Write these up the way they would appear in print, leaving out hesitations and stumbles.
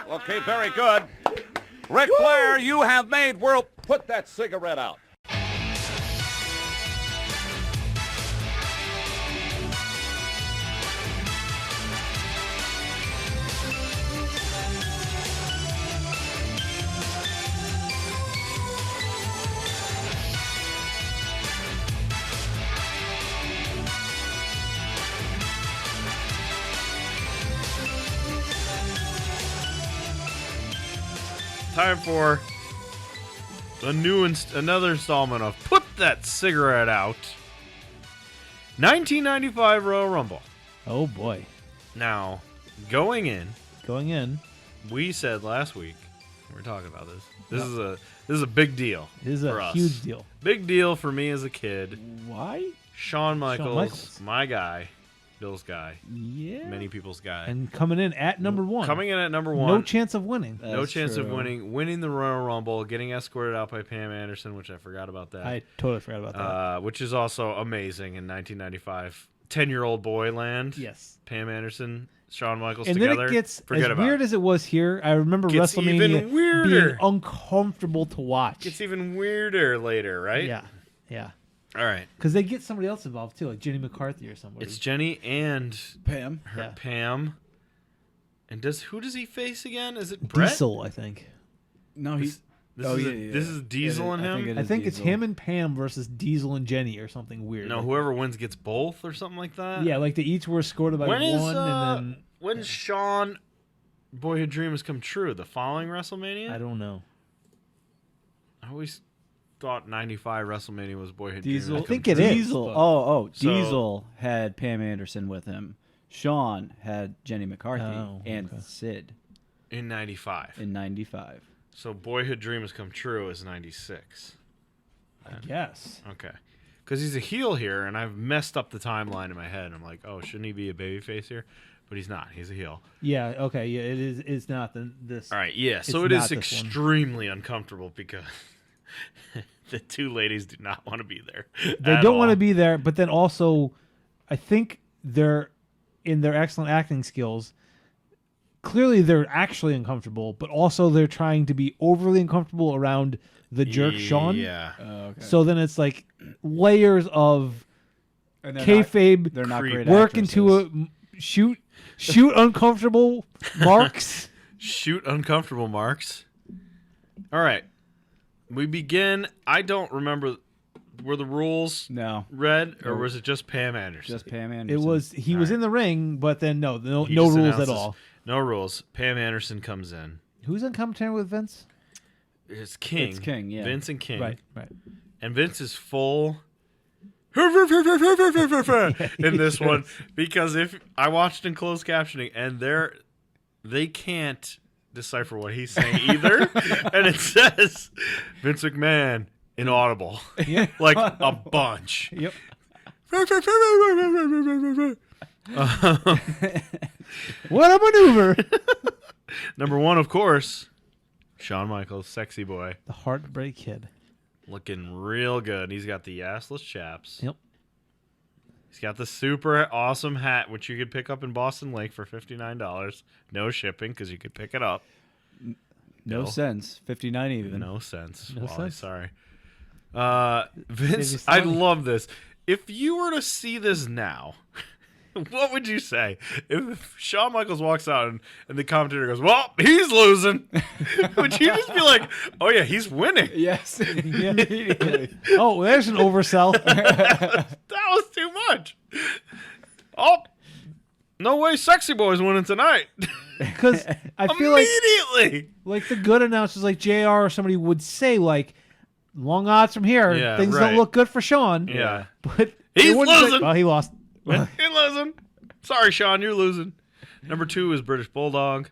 Okay, very good. Ric Flair, you have made world... Put that cigarette out. Time for another installment of Put That Cigarette Out. 1995 Royal Rumble. Oh boy. Now, going in, we said last week we were talking about this. This is a big deal. This is for a us. huge deal. Big deal for me as a kid. Why? Shawn Michaels, my guy, Bill's guy, Yeah. many people's guy. And coming in at number one. Coming in at number one. No chance of winning. No chance of winning the Royal Rumble, getting escorted out by Pam Anderson, which I forgot about that. I totally forgot about that. Which is also amazing in 1995. 10-year-old boy land. Yes. Pam Anderson, Shawn Michaels And together. then it gets Forget as weird as it was here. I remember Gets WrestleMania even weirder. being uncomfortable to watch. Gets even weirder later, right? Yeah. All right. Because they get somebody else involved too, like Jenny McCarthy or somebody. It's Jenny and Pam. Pam. And who does he face again? Is it Brett? Diesel, I think. No, This is Diesel and him? I think it's him and Pam versus Diesel and Jenny or something weird. No, whoever wins gets both or something like that? Yeah, like they each were escorted by one, and then... When's Shawn Boyhood Dream Has Come True? The following WrestleMania? I don't know. I always thought 95 WrestleMania was Boyhood Diesel. Dream Has I think Come it True. is. Diesel. but- Oh, So- Diesel had Pam Anderson with him. Shawn had Jenny McCarthy and okay. Sid In 95. in 95. So Boyhood Dream Has Come True is 96. I guess. Okay. Because he's a heel here, and I've messed up the timeline in my head. I'm like, oh, shouldn't he be a babyface here? But he's not. He's a heel. Yeah, okay, yeah, it is. It's not this. All right, yeah. So It's it not is this one. extremely uncomfortable because the two ladies do not want to be there. They don't want to be there, but then also, I think they're in their excellent acting skills. Clearly, they're actually uncomfortable, but also they're trying to be overly uncomfortable around the jerk Shawn. Yeah. Okay. So then it's like layers of And they're kayfabe They're not great work actresses. into a shoot uncomfortable marks. Shoot uncomfortable marks. All right. We begin. I don't remember. Were the rules No, read, or was it just Pam Anderson? just Pam Anderson. It was he was in the ring, but then no He no just rules at announces- all. No rules. Pam Anderson comes in. Who's on commentary with Vince? It's King. It's King, yeah. Vince and King. Right. And Vince is full in this one because if I watched in closed captioning and they can't decipher what he's saying either, and it says Vince McMahon inaudible, like a bunch. Yep. What a maneuver! Number one, of course, Shawn Michaels, sexy boy, The Heartbreak Kid. looking real good. He's got the assless chaps. Yep. He's got the super awesome hat, which you could pick up in Boston Lake for $59. No shipping, because you could pick it up. no sense. 59 even. No sense. No Wally, sense. sorry. Save you Vince, some I money. love this. If you were to see this now, what would you say? If Shawn Michaels walks out and the commentator goes, well, he's losing, would you just be like, oh, yeah, he's winning? Yes. Immediately. Oh, there's an oversell. That was too much. Oh, no way Sexy Boy's winning tonight. Because I feel Immediately. like the good announcers like JR or somebody would say like, long odds from here, Yeah, things right. don't look good for Shawn. Yeah. But He's they wouldn't say, losing. well, he lost. He's losing. Sorry, Sean, you're losing. Number 2 is British Bulldog,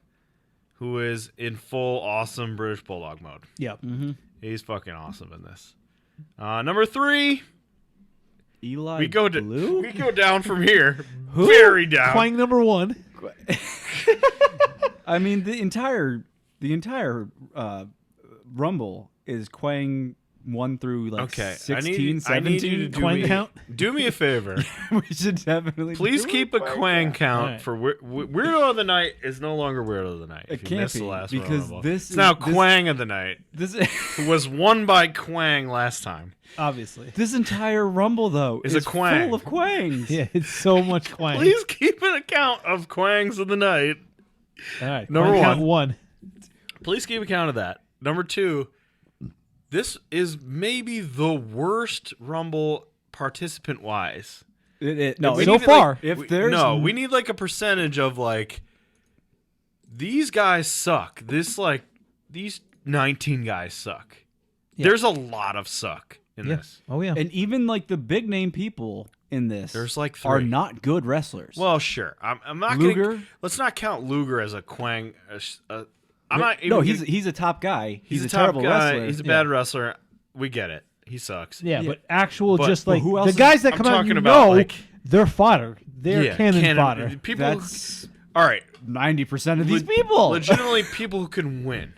who is in full awesome British Bulldog mode. Yep. He's fucking awesome in this. Number 3, Eli we go Blue? we go down from here, very down. Quang number 1. I mean, the entire Rumble is Quang 1 through like Okay, 16, I need you to 17. Quang count? do me a favor. We should definitely Please do keep a Quang count Alright. for Weirdo of the Night is no longer Weirdo of the Night. It If you can't missed the be, last because Royal Rumble. this it's is- now this- Quang of the Night, This who was won by Quang last time. Obviously. this entire Rumble though Is a Quang. full of Quangs. Yeah, it's so much Quang. Please keep an account of Quangs of the Night. All right. Number Quang count one. 1. Please keep account of that. Number 2, this is maybe the worst Rumble participant-wise. No, We so need, far. like, if we- there's no, we need like a percentage of like these guys suck. These 19 guys suck. Yeah. There's a lot of suck in Yeah. this. Oh, yeah. and even like the big name people in this There's like 3. are not good wrestlers. Well, sure. I'm not Luger? gonna. Let's not count Luger as a Quang. I'm not. no, even he's a top guy. He's a top terrible guy. wrestler. He's a bad wrestler. We get it. He sucks. yeah, yeah. but actual But- just but like who the else guys that I'm come out, talking you about, know, like- they're fodder. They're cannon fodder. People. That's All right. 90% of these Le- people. Legitimately, people who can win.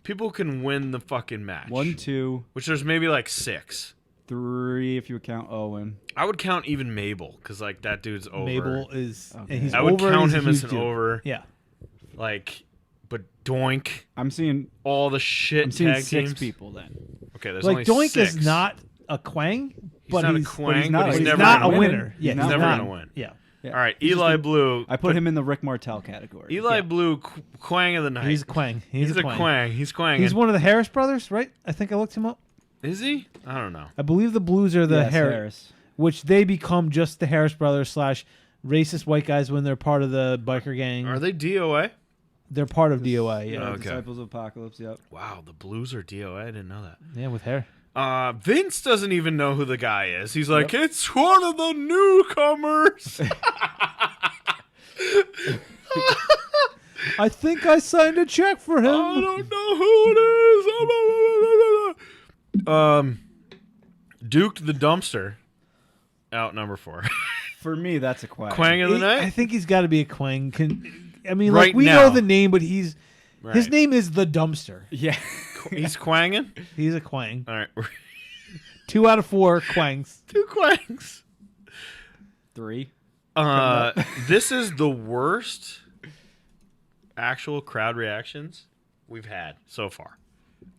People who can win the fucking match. 1, 2, Which there's maybe like 6. 3 if you count Owen. I would count even Mabel because like that dude's over. Mabel is, Okay. and he's I would over, count he's a him as huge an dude. over. Yeah. Like, but Doink, I'm seeing all the shit I'm seeing tag 6 teams. people then. Okay, there's Like only Doink 6. is not a Quang, but not he's a Quang, not- but he's he's never not a gonna win. winner. He's Yeah, not he's never not. gonna win. Yeah. Yeah. All right, He's just Eli a- Blue. I put him in the Rick Martel category. Eli Yeah. Blue, Quang of the Night. He's a Quang. He's a a Quang. Quang. He's Quang. He's one of the Harris brothers, right? I think I looked him up. Is he? I don't know. I believe the Blues are the Yes, Harris, which they become just the Harris brothers / racist white guys when they're part of the biker gang. Are they DOA? They're part of DOA, yeah. Okay. Disciples of Apocalypse, yep. Wow, the Blues are DOA. I didn't know that. Yeah, with hair. Vince doesn't even know who the guy is. He's like, it's one of the newcomers. I think I signed a check for him. I don't know who it is. Duke the Dumpster, out number 4. For me, that's a Quang. Quang of the I Night. think he's got to be a Quang. I mean, Right like we now. know the name, but his Right. name is the Dumpster. Yeah. He's quanging. He's a Quang. All right, 2 out of 4 Quangs. 2 quangs. 3. This is the worst actual crowd reactions we've had so far.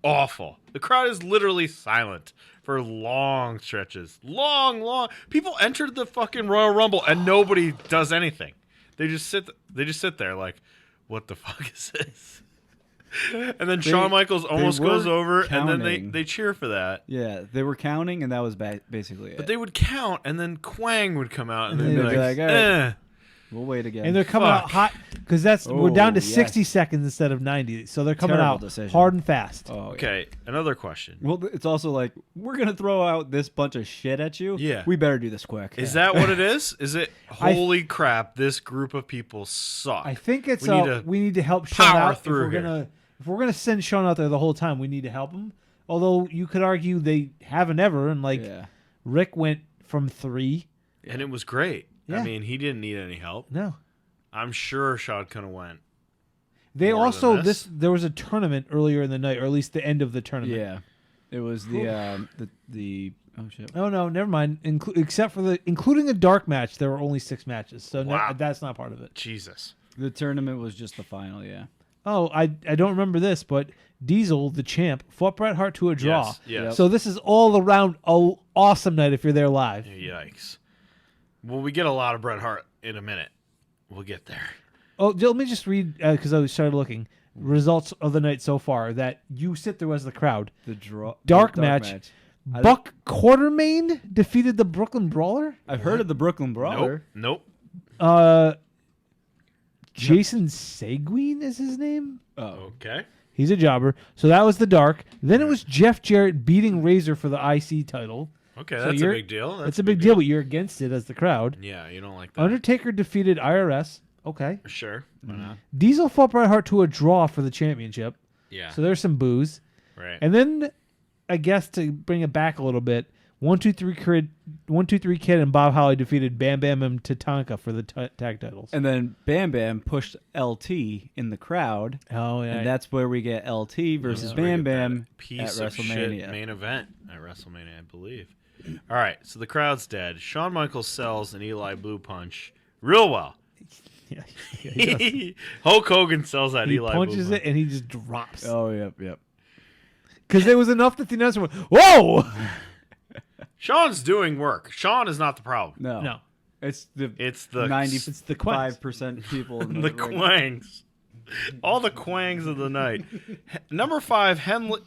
Awful. The crowd is literally silent for long stretches. Long. People entered the fucking Royal Rumble and nobody does anything. They just sit there like, what the fuck is this? And then Shawn Michaels almost were goes over and then counting. they cheer for that. Yeah, they were counting, and that was basically it. But they would count and then Quang would come out and And they'd be they'd be like, like, all right. eh. We'll wait again. And they're coming out Fuck. hot because we're down to Oh, 60 yes. seconds instead of 90. So they're coming Terrible out decision. hard and fast. Oh, yeah. Okay, another question. Well, it's also like, we're going to throw out this bunch of shit at you. Yeah. We better do this quick. Is that what it is? Is it holy crap? This group of people suck. I think it's We need we need to help Sean power out through if here. we're gonna send Sean out there the whole time. We need to help him. Although you could argue they haven't ever, and like Yeah. Rick went from 3. and it was great. Yeah. I mean, he didn't need any help. No, I'm sure Shawn could have went. they More also than this? there was a tournament earlier in the night, or at least the end of the tournament. Yeah. It was the oh shit. Oh no, never mind. Except for including a dark match, there were only 6 matches, so Wow. that's not part of it. Jesus. The tournament was just the final, yeah. Oh, I don't remember this, but Diesel, the champ, fought Bret Hart to a draw. Yes. Yes. Yep. So this is all around awesome night if you're there live. Yikes. Well, we get a lot of Bret Hart in a minute. We'll get there. Oh, let me just read because I started looking results of the night so far that you sit there as the crowd. The draw Dark match. I- Buck Quartermain defeated the Brooklyn Brawler. I've heard of the Brooklyn Brawler. Nope. Jason Seguin is his name. Oh. Okay. He's a jobber. So that was the dark. Then it was Jeff Jarrett beating Razor for the IC title. Okay, So that's a you're- big deal. That's a big deal, but you're against it as the crowd. Yeah, you don't like that. Undertaker defeated IRS. Okay. Sure. Why not? Diesel fought Bret Hart to a draw for the championship. Yeah. So there's some boos. right. And then, I guess to bring it back a little bit, 1-2-3 Kid and Bob Holly defeated Bam Bam and Tatanka for the tag titles. And then Bam Bam pushed LT in the crowd. Oh yeah, And that's where we get LT versus Bam Bam piece at of WrestleMania. shit main event at WrestleMania, I believe. All right, so the crowd's dead. Shawn Michaels sells an Eli Blue punch real well. yeah, he does. Hulk Hogan sells that He Eli punches Blue it and he just drops. Oh, yep. Because it was enough that the announcer went, "Whoa!" Shawn's doing work. Shawn is not the problem. No. It's the It's the 95% people in the the ring. Kwangs. All the Kwangs of the night. Number 5,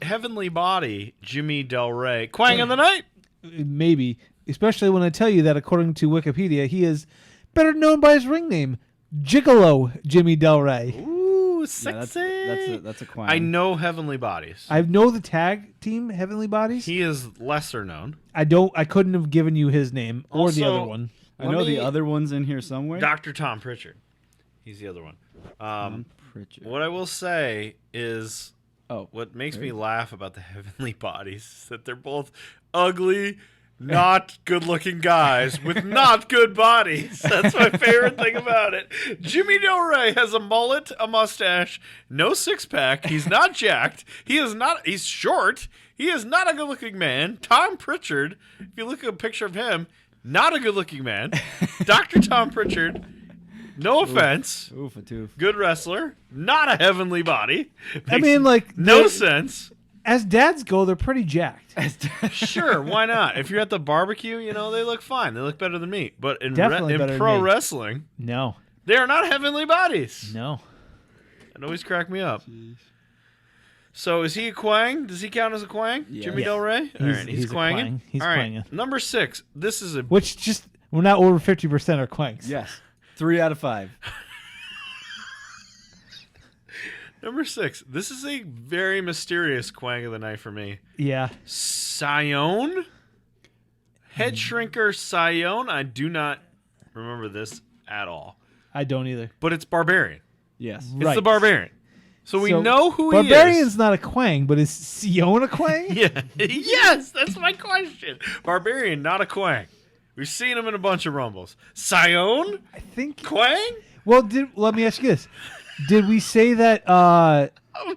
Heavenly Body, Jimmy Del Rey. Kwang of the night? Maybe, especially when I tell you that according to Wikipedia, he is better known by his ring name, Gigolo Jimmy Del Rey. Ooh, Yeah, sexy. that's a Kwang. I know Heavenly Bodies. I know the tag team Heavenly Bodies. He is lesser known. I couldn't have given you his name or the Also, other one. I know the other one's in here somewhere. Dr. Tom Pritchard. He's the other one. Pritchard. What I will say is Oh, what makes me laugh about the Heavenly Bodies is that they're both ugly, not good-looking guys with not good bodies. That's my favorite thing about it. Jimmy Del Rey has a mullet, a mustache, no six-pack. He's not jacked. He's short. He is not a good-looking man. Tom Pritchard, if you look at a picture of him, not a good-looking man. Dr. Tom Pritchard, no offense. oof a toof. Good wrestler, not a heavenly body. I mean, like, no they're- sense. As dads go, they're pretty jacked. Sure, why not? If you're at the barbecue, they look fine. They look better than me. But in Definitely better than pro me. wrestling, No. they are not heavenly bodies. No. It always cracked me up. So is he a Kwang? Does he count as a Kwang? Yeah. Jimmy Yeah. Del Rey? All right, He's a Kwanging. Kwang. He's All right, Kwanging. number 6. This is a Which just, we're not over 50% are Kwangs. Yes. 3 out of 5. number 6. This is a very mysterious Kwang of the night for me. Yeah. Sion? Head shrinker Sion? I do not remember this at all. I don't either. But it's Barbarian. Yes. Right. It's the Barbarian. So we So, know who he Barbarian's is. not a Kwang, but is Sion a Kwang? Yeah. Yes, that's my question. Barbarian, not a Kwang. We've seen him in a bunch of Rumbles. Sion? I think. Kwang? Well, let me ask you this. Did we say that Oh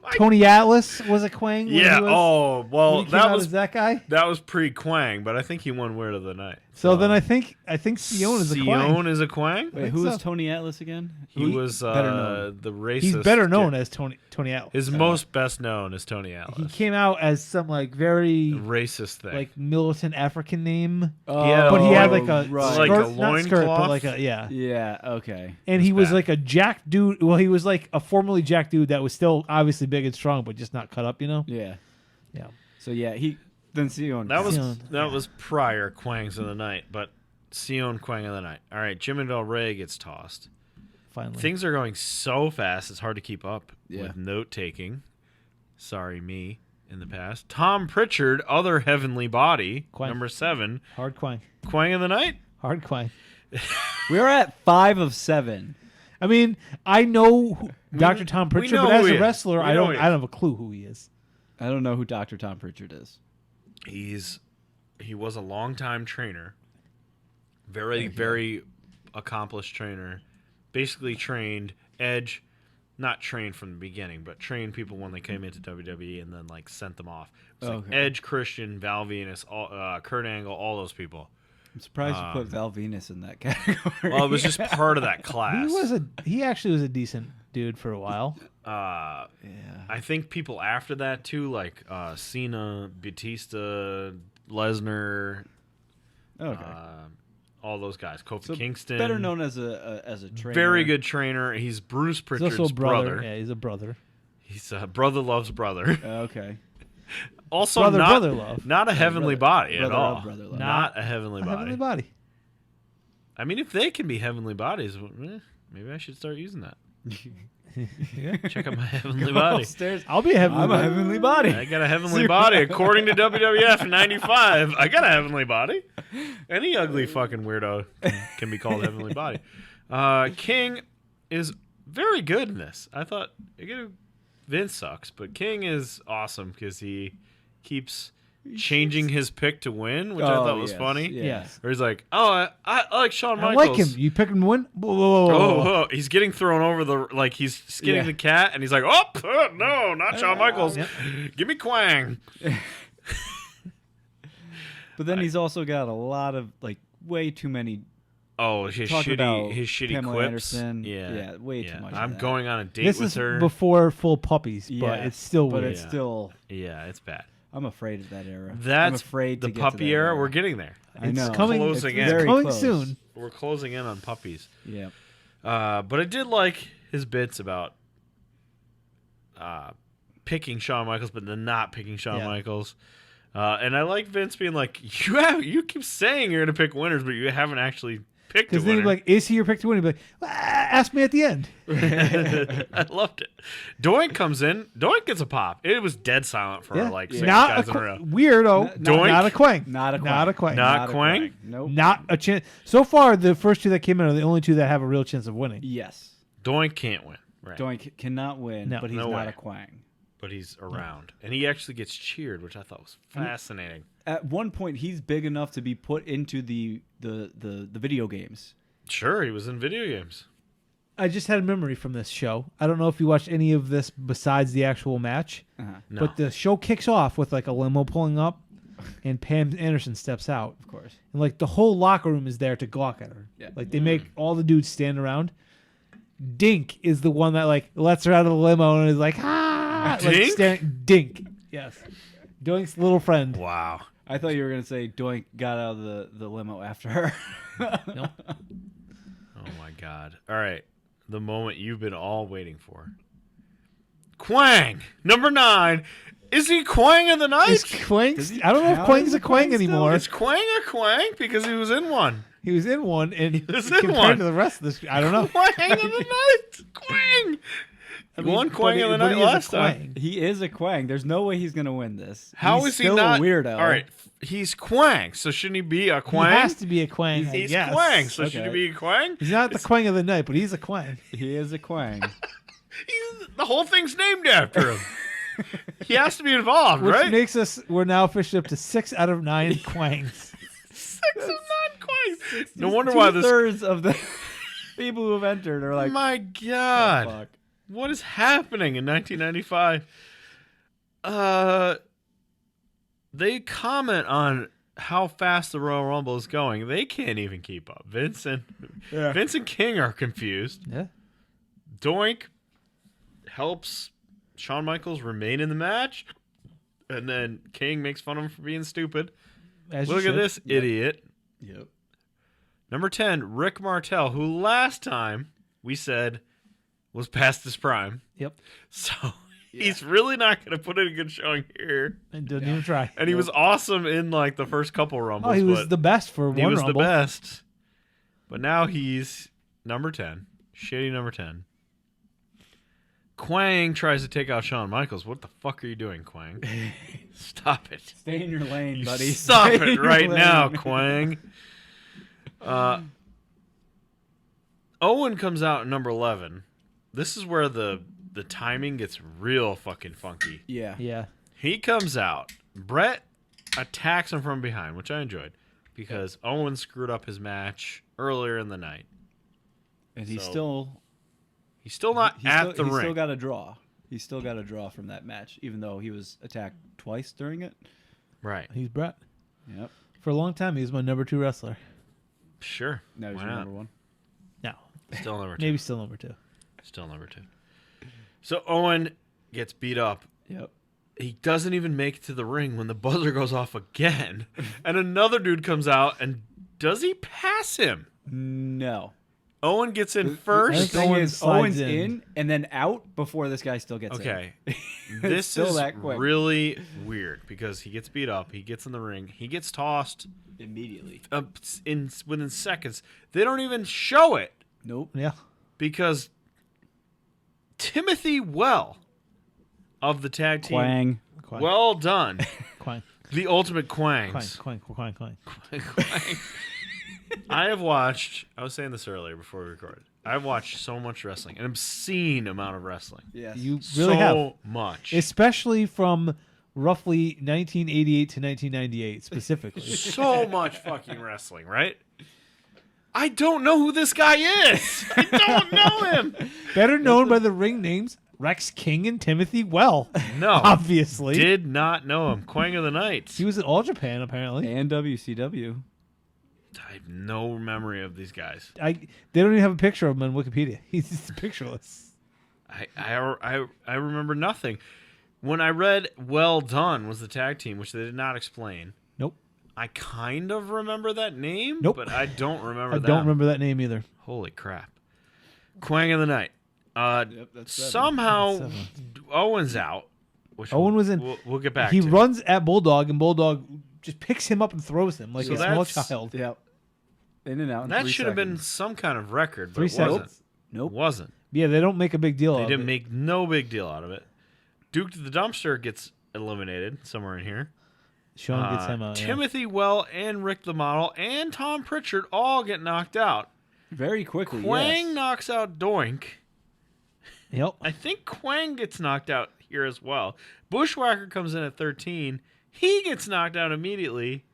my Tony Atlas was a Kwang? when Yeah. he was, Oh, when well, he came that out was as that guy? pre-Kwang, but I think he won Weird of the Night. So then I think Sion is a Kwang. Sion is a Kwang? Wait, think who is so. Tony Atlas again? He was better known. the racist. He's better known as Tony Atlas. His most best known is Tony Atlas. He came out as some like very Racist thing. like militant African name, Yeah, but he had oh, like a right. Like skirt, a not skirt, but loincloth? like a yeah. Yeah, okay. And It's he was bad. like a jack dude. Well, he was like a formerly jack dude that was still obviously big and strong, but just not cut up, Yeah. Yeah. So yeah, then Sion. that was Sion, that yeah. was prior Kwangs of the Night, but Sion Kwang of the Night. All right, Jimmy Del Rey gets tossed. Finally. Things are going so fast; it's hard to keep up Yeah. with note taking. Sorry, me in the past. Tom Pritchard, other heavenly body, Kwang. number 7. Hard Kwang. Kwang of the Night. Hard Kwang. We're at 5 of 7. I mean, I know Dr. Tom we Pritchard, know but as who he a is. wrestler, We I know don't he I don't is. have a clue who he is. I don't know who Dr. Tom Pritchard is. He was a longtime trainer, very accomplished trainer. Basically trained Edge, not trained from the beginning, but trained people when they came into WWE and then like sent them off. It was like Okay. Edge, Christian, Val Venus, Kurt Angle, all those people. I'm surprised you put Val Venus in that category. Well, it was just part of that class. He actually was a decent dude for a while. Yeah. yeah. I think people after that too, like Cena, Batista, Lesnar, Okay. all those guys. Kofi So Kingston, better known as a trainer. very good trainer. He's Bruce He's Pritchard's also a brother. brother. Yeah, he's a brother. He's brother loves brother. Okay. Also, Brother love. not a heavenly body at brother all. of brother love. Not a heavenly A body. heavenly body. I mean, if they can be heavenly bodies, maybe I should start using that. Yeah. Check out my heavenly body. Upstairs. I'll be a heavenly I'm a body. heavenly body. I got a heavenly body. According to WWF 95, I got a heavenly body. Any ugly fucking weirdo can be called a heavenly body. King is very good in this. I thought Vince sucks, but King is awesome because he keeps changing his pick to win, which I thought was funny. Yeah. Yes. Where he's like, "Oh, I like Shawn I Michaels. like him. You pick him to win? Whoa, whoa, whoa, whoa. Oh, he's getting thrown over he's skinning Yeah. the cat, and he's like, no, not Shawn Michaels. Yep. Give me Kwang. But then he's also got a lot of way too many. Oh, his Talking about shitty Pamela quips. Anderson. Yeah, Yeah, way too much of I'm that. going on a date This with is her. before full puppies, but Yeah, it's still But weird. it's still. Yeah, it's bad. I'm afraid of that era. I'm That's afraid the to get puppy to that era. We're getting there. I It's know. coming. Closing it's in. Very coming close. soon. We're closing in on puppies. Yeah. But I did like his bits about picking Shawn Michaels, but then not picking Shawn Yeah. Michaels. And I like Vince being like, you keep saying you're going to pick winners, but you haven't actually picked a Because then winner. he'd be like, is he your pick to win? He'd be like, ask me at the end. I loved it. Doink comes in. Doink gets a pop. It was dead silent for Yeah. 6 Not guys a in a row. weirdo. Doink. Not a Quang. Not a Quang. Not a Quang. Not a Quang? Nope. Not a chance. So far, the first two that came in are the only two that have a real chance of winning. Yes. Doink can't win. Right. Doink cannot win, No. but he's No not way. a Quang. But he's around. And he actually gets cheered, which I thought was fascinating. At one point, he's big enough to be put into the video games. Sure, he was in video games. I just had a memory from this show. I don't know if you watched any of this besides the actual match, Uh-huh. No. but the show kicks off with a limo pulling up, and Pam Anderson steps out, Of course. and the whole locker room is there to gawk at her. Yeah. They make all the dudes stand around. Dink is the one that lets her out of the limo and is like, ah, Dink? Dink, yes, Doink's little friend. Wow. I thought you were going to say Doink got out of the limo after her. No. Oh my God. All right. The moment you've been all waiting for. Quang, number 9. Is he Quang of the night? Is Quang? Does he I don't know if count Quang's as a a Quang Quang still? anymore. Is Quang a Quang? Because he was in one. He was in one, and was in compared one. to the rest of this, I don't know. Quang of the night. Quang. He won Quang of the night last time. He is a Quang. There's no way he's going to win this. How He's is he still not a weirdo? All right, he's Quang, so shouldn't he be a He Quang? has to be a Quang. I He's guess. Quang, so Okay. should he be a Quang? He's not the Quang of the night, but he's a Quang. He is a Quang. The whole thing's named after him. He has to be involved, Which right? makes we're now officially up to 6 out of 9 Quangs. 6 of 9 Quangs. No wonder why this. 2/3 of the people who have entered are like, My "Oh, God. fuck." What is happening in 1995? They comment on how fast the Royal Rumble is going. They can't even keep up. Vince and King are confused. Yeah. Doink helps Shawn Michaels remain in the match, and then King makes fun of him for being stupid. As you Look at should. this idiot. Yep. Number 10, Rick Martel, who last time we said was past his prime. Yep. So he's really not going to put in a good showing here. And didn't even try. And he was awesome in the first couple Rumbles. Oh, he was but the best for he one was Rumble. the best. But now he's number 10. Shitty number 10. Quang tries to take out Shawn Michaels. What the fuck are you doing, Quang? Stop it. Stay in your lane, buddy. Stop Stay in it your right lane. now, Quang. Owen comes out at number 11. This is where the timing gets real fucking funky. Yeah. Yeah. He comes out. Brett attacks him from behind, which I enjoyed because Owen screwed up his match earlier in the night. And he's So, He's still not at the he's ring. still got a draw. He's still got a draw from that match, even though he was attacked twice during it. Right. He's Brett. Yep. For a long time, he was my number 2 wrestler. Sure. Now he's Why your not? number 1. No. Still number 2. Maybe still number 2. Still number 2. So Owen gets beat up. Yep. He doesn't even make it to the ring when the buzzer goes off again. And another dude comes out and does he pass him? No. Owen gets in I first. think The thing Owen is, slides Owen's in. in and then out before this guy still gets Okay. in. This Still is that quick. really weird because he gets beat up. He gets in the ring. He gets tossed Immediately. within seconds. They don't even show it Nope. Yeah. because Timothy Well of the tag team. Quang. Quang. Well done. Quang. The ultimate Quang. Quangs. Quang. Quang. Quang. Quang. I have watched, I was saying this earlier before we recorded. I've watched so much wrestling, an obscene amount of wrestling. Yes. You really have. So much. Especially from roughly 1988 to 1998 specifically. So much fucking wrestling, right? I don't know who this guy is. I don't know him. Better known by the ring names Rex King and Timothy Well. No. Obviously. Did not know him. Kwang of the Knights. He was in All Japan, apparently. And WCW. I have no memory of these guys. They don't even have a picture of him on Wikipedia. He's just pictureless. I remember nothing. When I read Well Done was the tag team, which they did not explain. Nope. I kind of remember that name, Nope. but I don't remember I that. don't remember that name either. Holy crap. Kwang of the Night. That's somehow That's Owen's out. Which Owen was in. We'll get back He to. runs at Bulldog, and Bulldog just picks him up and throws him like So a small that's- child. Yep. In and out. In That 3 should have been seconds. some kind of record, but 3 it wasn't. seconds. Nope. It wasn't. Yeah, they don't make a big deal They of didn't it. make no big deal out of it. Duke to the Dumpster gets eliminated somewhere in here. Shawn gets him out. yeah. Timothy Well and Rick the Model and Tom Pritchard all get knocked out. Very quickly. Kwang yes. knocks out Doink. Yep. I think Kwang gets knocked out here as well. Bushwhacker comes in at 13. He gets knocked out immediately.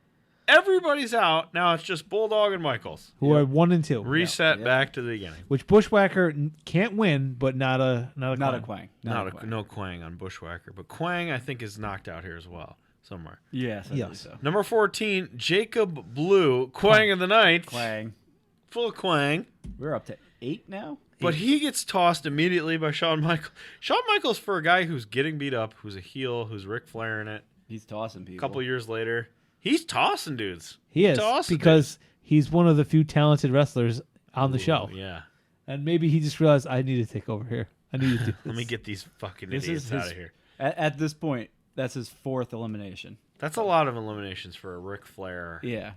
Everybody's out. Now it's just Bulldog and Michaels. Who are 1 and 2. Reset back to the beginning. Which Bushwhacker can't win, but not a Not a Quang. Quang. No Kwang on Bushwhacker. But Kwang, I think, is knocked out here as well. Somewhere. Yes. I Yes. believe so. Number 14, Jacob Blue. Kwang of the Night. Quang. Full of Kwang. We're up to 8 now. But he gets tossed immediately by Shawn Michaels. Shawn Michaels, for a guy who's getting beat up, who's a heel, who's Ric Flair in it, He's tossing people. a couple years later, he's tossing dudes. He is Tossing because he's one of the few talented wrestlers on the dudes. show. Yeah. And maybe he just realized I need to take over here. I need to do this. Let me get these fucking This idiots is out his- of here. At this point, that's his 4th elimination. That's a lot of eliminations for a Ric Flair. Yeah.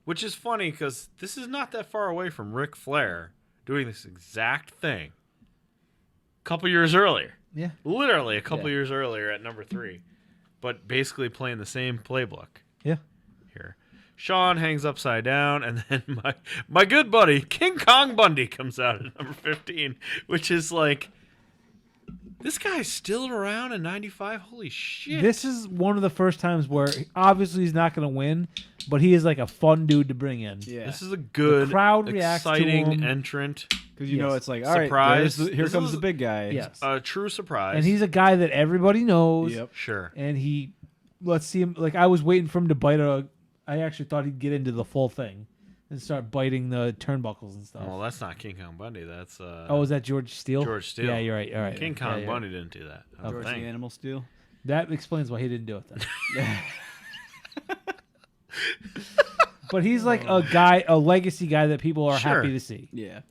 Which is funny because this is not that far away from Ric Flair doing this exact thing a couple years earlier. Yeah. Literally a couple Yeah. years earlier at number 3. But basically playing the same playbook Yeah. here. Shawn hangs upside down, and then my good buddy, King Kong Bundy, comes out at number 15, which is like, this guy's still around in 95? Holy shit. This is one of the first times where obviously he's not going to win, but he is like a fun dude to bring in. Yeah. This is a good, crowd reacts to exciting him. entrant. Because you know Yes. it's like, all right, Surprise. here This comes is- the big guy. Yes. A true surprise. And he's a guy that everybody knows. Yep. Sure. And let's see him. Like, I was waiting for him to bite I actually thought he'd get into the full thing and start biting the turnbuckles and stuff. Well, that's not King Kong Bundy. That's Oh, is that George Steele? George Steele. Yeah, you're right. All right. King Kong Yeah, Bundy didn't do that. I don't George the think. Animal Steel. That explains why he didn't do it then. But he's like a legacy guy that people are Sure. happy to see. Yeah.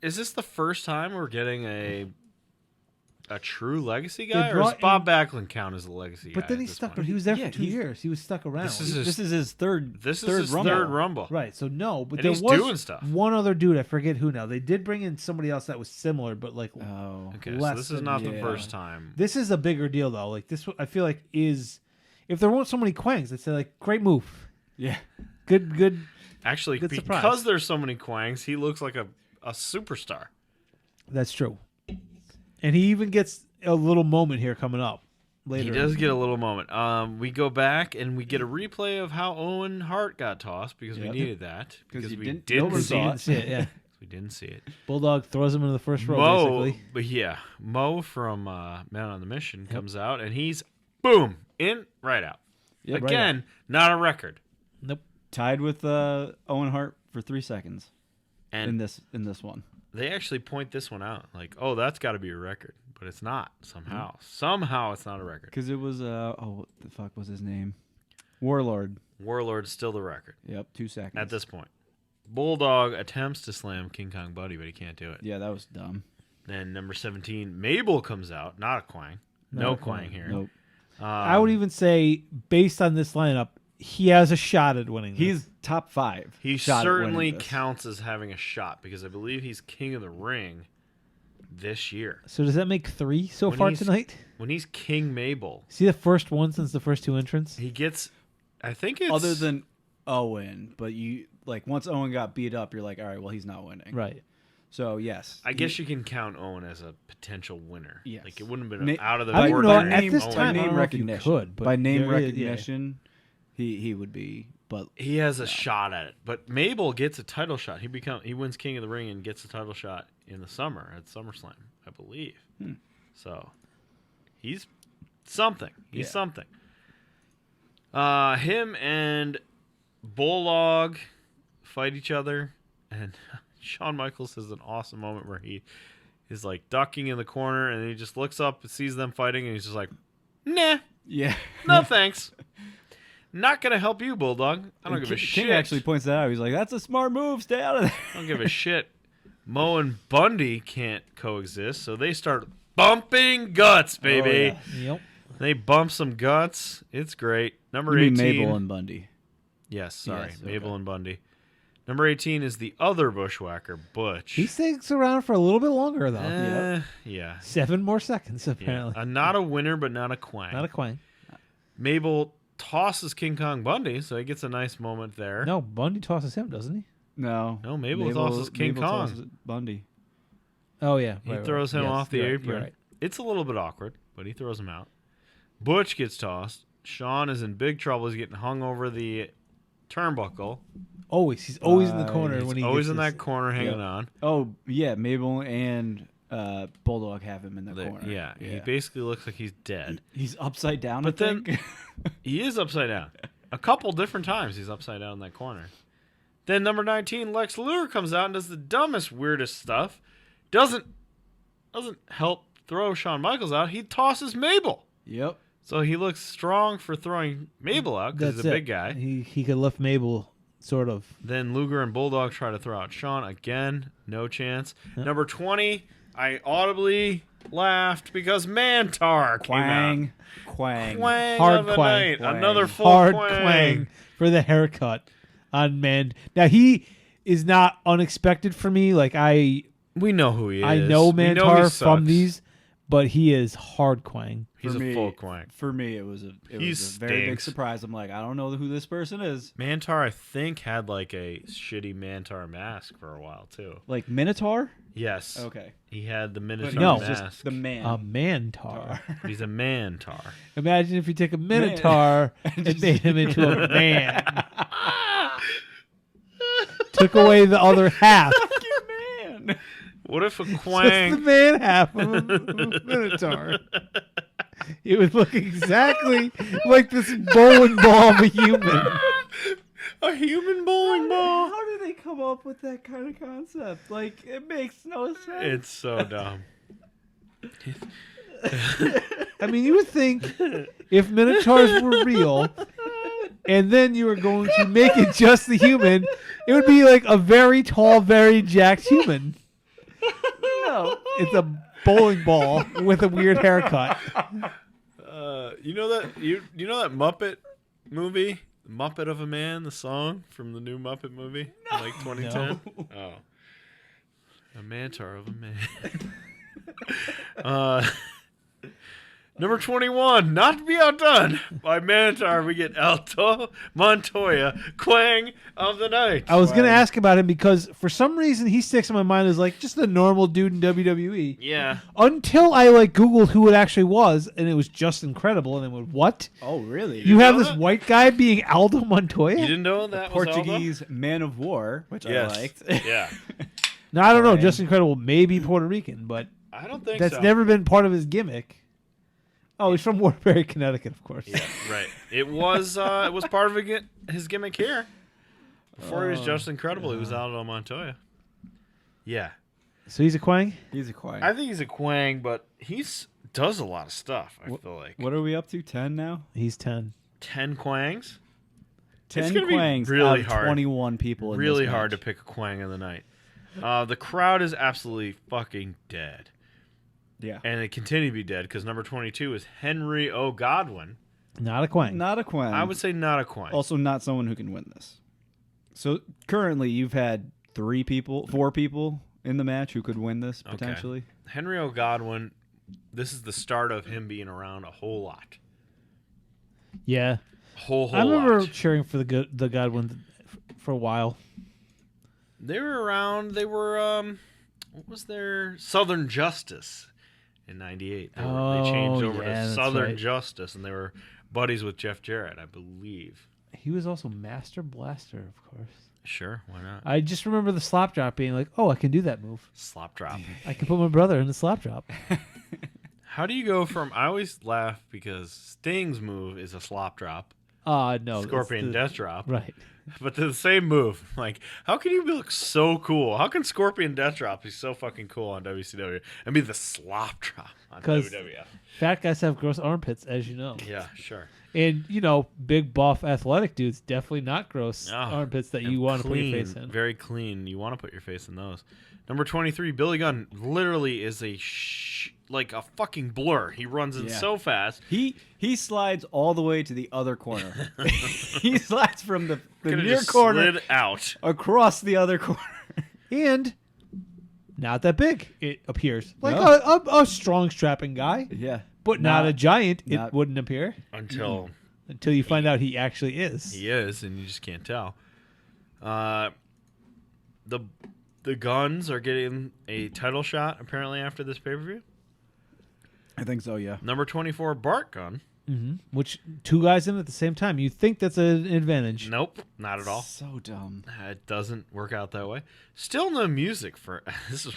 Is this the first time we're getting a true legacy guy, or does brought Bob Backlund count as a legacy guy? But then at he this stuck. point? But he was there Yeah, for 2 he's- years. He was stuck around. This is his, This is his third. this is third his Rumble. third Rumble. Right. So no, but And there he's was doing stuff. one other dude. I forget who now. They did bring in somebody else that was similar, but like Oh. Okay, so less this is than- not the yeah. first time. this is a bigger deal though. Like this, I feel like is if there weren't so many Quangs, I'd say like great move, Yeah. good. Actually, Good because surprise. there's so many Quangs, he looks like a superstar. That's true. And he even gets a little moment here coming up later. He does get a little moment. We go back and we get a replay of how Owen Hart got tossed because we Yep. needed that because you we didn't- didn't nobody see You saw it. didn't see it, yeah. We didn't see it. Bulldog throws him into the first row, Mo, basically. but yeah, Mo from Man on the Mission comes out and he's boom in right out. Yep, right Again, not a record. Nope. Tied with Owen Hart for 3 seconds And in this one. they actually point this one out, like, oh, that's got to be a record, but it's not somehow. Mm-hmm. Somehow it's not a record. Because it was what the fuck was his name? Warlord. Warlord's still the record Yep, 2 seconds. at this point. Bulldog attempts to slam King Kong Bundy, but he can't do it. Yeah, that was dumb. Then number 17, Mabel comes out, not a Quang. No a Quang Quang. here. Nope. I would even say, based on this lineup, he has a shot at winning this. He's top 5. He shot at winning certainly this. counts as having a shot because I believe he's King of the Ring this year. So does that make 3 so When far he's- tonight? When he's King Mabel, Is he the first one since the first 2 entrants? he gets, I think it's... Other than Owen, but you like once Owen got beat up, you're like, all right, well he's not winning. Right. So yes, I guess you can count Owen as a potential winner. Yes. Like it wouldn't have been out of the I don't even know, ordinary. at this Owen. time, I name don't know if you recognition. could, but by name there is- yeah. recognition, he would be. But He has a shot at it, but Mabel gets a title shot. He wins King of the Ring and gets a title shot in the summer at SummerSlam, I believe. So he's something. He's Yeah. something. Him and Bulldog fight each other, and Shawn Michaels has an awesome moment where he is like ducking in the corner, and he just looks up, sees them fighting, and he's just like, "Nah, yeah, no thanks." Not gonna help you, Bulldog. I don't give a shit. King actually points that out. He's like, "That's a smart move. Stay out of there." I don't give a shit. Mo and Bundy can't coexist, so they start bumping guts, baby. Oh, Yep. They bump some guts. It's great. Number You mean 18. Mabel and Bundy. Yes, sorry. Yes, Mabel okay. and Bundy. Number 18 is the other bushwhacker, Butch. He sticks around for a little bit longer though. Yeah. 7 more seconds Yeah. apparently. Not a winner, but not a quang. Not a Quang. Mabel tosses King Kong Bundy, so he gets a nice moment there. No, Bundy tosses him, doesn't he? No, No, Mabel tosses King Kong. tosses Bundy. Oh yeah. He right, throws right. him Yes, off the you're right, apron. you're right. It's a little bit awkward, but he throws him out. Butch gets tossed. Shawn is in big trouble. He's getting hung over the turnbuckle. He's always in the corner He's when he always gets in this- that corner hanging Yep. on. Oh yeah, Mabel and Bulldog have him in the The- corner. yeah, he basically looks like he's dead. He's upside down. But I then- think. He is upside down. A couple different times he's upside down in that corner. Then number 19, Lex Luger comes out and does the dumbest, weirdest stuff. Doesn't help throw Shawn Michaels out. He tosses Mabel. Yep. So he looks strong for throwing Mabel out because he's a That's big it. guy. He could lift Mabel, sort of. Then Luger and Bulldog try to throw out Shawn again. No chance. Number 20, I audibly laughed because Mantar came out. Quang. Quang Hard of the quang. night. Quang. Another full Hard quang. Quang for the haircut on Man. Now he is not unexpected for me. Like I We know who he is. know We know he Mantar from sucks. these, but he is hard Quang. He's For a me- full quang. For me, it was a He very big stinks. surprise. I'm like, I don't know who this person is. Mantar, I think, had like a shitty Mantar mask for a while too. Like Minotaur? Yes. Okay. He had the But Minotaur No. he was mask. just the man. A Mantar. He's a Mantar. Imagine if you take a Minotaur and made him into a man. Took away the other half. man. What if a Just the quang? man half of a Minotaur. It would look exactly like this bowling ball of a human. A human bowling ball? How did they come up with that kind of concept? Like, it makes no sense. It's so dumb. I mean, you would think if Minotaurs were real, and then you were going to make it just the human, it would be like a very tall, very jacked human. No. It's a bowling ball with a weird haircut. You know that that Muppet movie, Muppet of a Man, the song from the new Muppet movie, like 2010. Oh, a Mantar of a Man. Number 21, not to be outdone by Mantar, we get Alto Montoya, Quang of the Night. I was going to ask about him because for some reason he sticks in my mind as like just a normal dude in WWE. Yeah. Until I like Googled who it actually was, and it was just incredible. And then went, what? Oh, really? You have know this that? white guy being Aldo Montoya? You didn't know that was Aldo? Portuguese man of war, which Yes. I liked. Yeah. No, I don't know. Right. Just incredible. Maybe Puerto Rican, but I don't think that's so. never been part of his gimmick. Oh, he's from Waterbury, Connecticut, of course. Yeah, right. It was part of his gimmick here. Before he was just incredible, he was Aldo Montoya. Yeah. So he's a Quang? He's a Quang. I think he's a Quang, but does a lot of stuff, I feel like. What are we up to? 10 now? He's 10. 10 Quangs? 10 gonna be Quangs really out of hard. 21 people in Really this hard to match. pick a Quang of the night. The crowd is absolutely fucking dead. Yeah. And they continue to be dead because number 22 is Henry O. Godwin. Not a Quang. Not a Quang. I would say not a Quang. Also, not someone who can win this. So currently, you've had 4 people in the match who could win this potentially. Henry O. Godwin, this is the start of him being around a whole lot. Yeah. Whole I remember lot. cheering for the Godwin for a while. They were around. They were what was their Southern Justice in '98? They Oh, changed over yeah, to that's Southern right. Justice, and they were buddies with Jeff Jarrett, I believe. He was also Master Blaster, of course. Sure, why not? I just remember the slap drop being like, oh, I can do that move. Slop drop. I can put my brother in the slap drop. How do you go from? I always laugh because Sting's move is a slop drop, No. it's Scorpion the- Death Drop, Right. but they're the same move. Like, how can you look so cool? How can Scorpion Death Drop be so fucking cool on WCW and be the slop drop on 'Cause- WWF? Fat guys have gross armpits, as you know. Yeah, sure. And, big, buff, athletic dudes, definitely not gross armpits that And you want to put your clean, face in. Very clean. You want to put your face in those. Number 23, Billy Gunn literally is like a fucking blur. He runs in Yeah. so fast. He slides all the way to the other corner. He slides from the Could've near just corner slid out. across the other corner. And not that big, it appears. Like No. a strong, strapping guy, Yeah. but not a giant. It not- wouldn't appear Until until you find out he actually is. he is, and you just can't tell. The Guns are getting a title shot apparently after this pay-per-view. I think so, yeah. Number 24, Bart Gunn. Which two guys in at the same time. You think that's an advantage. Nope, not at all. So dumb. It doesn't work out that way. Still no music for. This is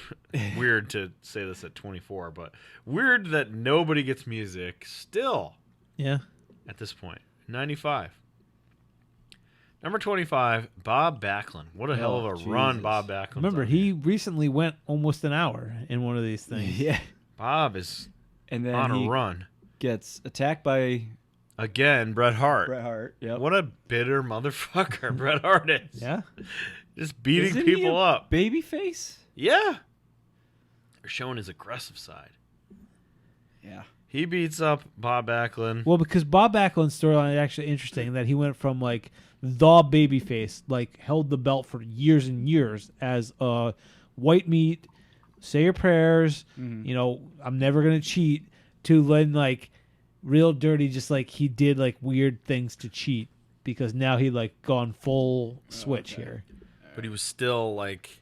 weird to say this at 24, but weird that nobody gets music still Yeah. at this point. 95. Number 25, Bob Backlund. What a hell of a run Jesus. Bob Backlund. Remember, he recently went almost an hour in one of these things. Yeah. Bob is And then on he a run. gets attacked by Again, Bret Hart. Bret Hart. Yep. What a bitter motherfucker Bret Hart is. Yeah. Just beating Isn't he people a up. Babyface? Yeah. They're showing his aggressive side. Yeah. He beats up Bob Backlund. Well, because Bob Backlund's storyline is actually interesting, that he went from like the babyface, like held the belt for years and years as a white meat, say your prayers, I'm never gonna cheat, to then like real dirty, just like he did like weird things to cheat, because now he like gone full switch here. But he was still like,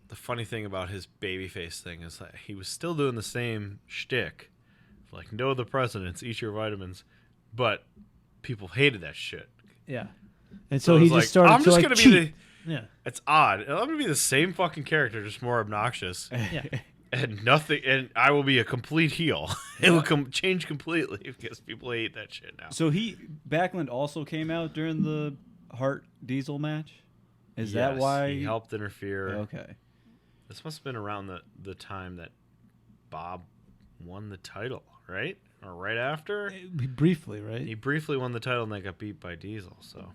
the funny thing about his babyface thing is that he was still doing the same shtick. Like, know the presidents, eat your vitamins. But people hated that shit. Yeah. And so it he was just like, started I'm to just like gonna cheat. be the. Yeah. It's odd. I'm gonna be the same fucking character, just more obnoxious, Yeah. and nothing. And I will be a complete heel. It will change completely because people hate that shit now. So Backlund also came out during the Hart Diesel match? Is that Yes, why? he helped interfere? Okay. This must have been around the time that Bob won the title, right? Or right after? Briefly, right? He briefly won the title and then got beat by Diesel. So,